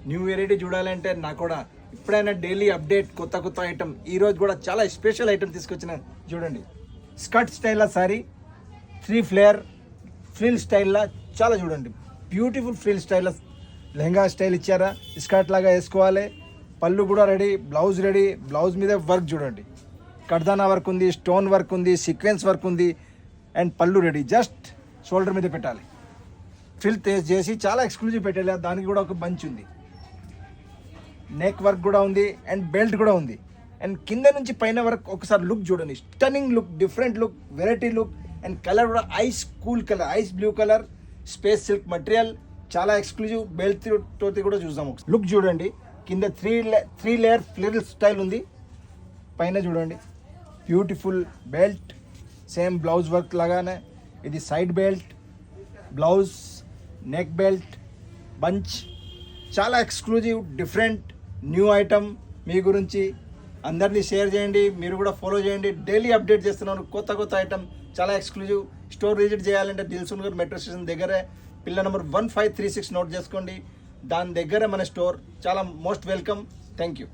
New variety చూడాలంటే నాకు కూడా ఇప్పుడైనా డైలీ అప్డేట్ కొత్త ఐటమ్. ఈరోజు కూడా చాలా స్పెషల్ ఐటమ్ తీసుకొచ్చిన. చూడండి, స్కర్ట్ స్టైల్లో సారీ 3 ఫ్లేయర్ ఫ్రిల్ స్టైల్లో చాలా చూడండి బ్యూటిఫుల్ ఫ్రిల్ స్టైల్లో లెహంగా స్టైల్ ఇచ్చారా. స్కర్ట్ లాగా వేసుకోవాలి. పళ్ళు కూడా రెడీ, బ్లౌజ్ రెడీ. బ్లౌజ్ మీద వర్క్ చూడండి, కడ్దానా వర్క్ ఉంది, స్టోన్ వర్క్ ఉంది, సీక్వెన్స్ వర్క్ ఉంది అండ్ పళ్ళు రెడీ. జస్ట్ షోల్డర్ మీద పెట్టాలి. ఫ్రిల్ చేసి చాలా ఎక్స్క్లూజివ్ పెట్టాలి. దానికి కూడా ఒక బంచ్ ఉంది. నెక్ వర్క్ కూడా ఉంది అండ్ బెల్ట్ కూడా ఉంది. అండ్ కింద నుంచి పైన వరకు ఒకసారి లుక్ చూడండి. Stunning look, different look, variety look and colour కూడా ice cool colour, ice blue colour, space silk material, చాలా ఎక్స్క్లూజివ్. బెల్ట్ తోటి కూడా చూద్దాం. లుక్ చూడండి, కింద త్రీ లేయర్ ఫ్లిరల్ స్టైల్ ఉంది. పైన చూడండి beautiful belt, same blouse work లాగానే. ఇది side belt, blouse, neck belt, bunch, చాలా ఎక్స్క్లూజివ్ డిఫరెంట్ న్యూ ఐటమ్. మీ గురించి అందరినీ షేర్ చేయండి, మీరు కూడా ఫాలో చేయండి. డైలీ అప్డేట్ చేస్తున్నాను కొత్త ఐటమ్, చాలా ఎక్స్క్లూజివ్. స్టోర్ విజిట్ చేయాలంటే దిల్సుఖ్ నగర్ మెట్రో స్టేషన్ దగ్గరే పిల్ల నెంబర్ 1536 నోట్ చేసుకోండి. దాని దగ్గరే మన స్టోర్. చాలా మోస్ట్ వెల్కమ్. Thank you.